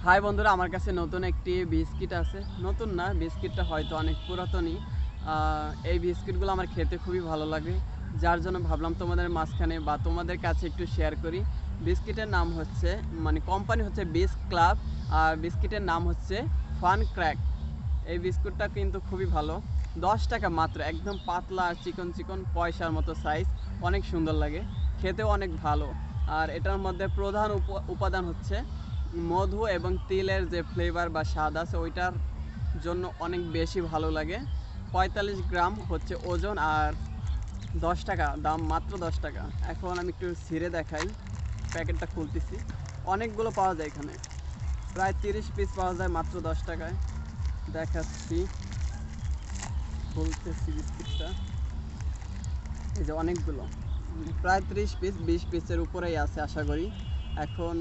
High বন্ধুরা, আমার কাছে নতুন একটি বিস্কিট আছে। নতুন না, বিস্কিটটা হয়তো অনেক পুরাতনই। এই বিস্কিটগুলো আমার খেতে খুবই ভালো লাগে, যার জন্য ভাবলাম তোমাদের মাঝখানে বা তোমাদের কাছে একটু শেয়ার করি। বিস্কিটের নাম হচ্ছে, মানে কোম্পানি হচ্ছে বিস্ক ক্লাব, আর বিস্কিটের নাম হচ্ছে ফান ক্র্যাক। এই বিস্কুটটা কিন্তু খুবই ভালো। 10 টাকা মাত্র, একদম পাতলা আর চিকন চিকন, পয়সার মতো সাইজ, অনেক সুন্দর লাগে, খেতেও অনেক ভালো। আর এটার মধ্যে প্রধান উপাদান হচ্ছে মধু এবং তিলের যে ফ্লেভার বা স্বাদ আছে, ওইটার জন্য অনেক বেশি ভালো লাগে। 45 গ্রাম হচ্ছে ওজন, আর 10 টাকা দাম, মাত্র 10 টাকা। এখন আমি একটু ছিঁড়ে দেখাই, প্যাকেটটা খুলতেছি। অনেকগুলো পাওয়া যায় এখানে, প্রায় 30 পিস পাওয়া যায় মাত্র 10 টাকায়। দেখাচ্ছি, খুলতেছি বিস্কিটটা। এই যে অনেকগুলো, প্রায় 30 পিস, 20 পিসের উপরেই আছে আশা করি। এখন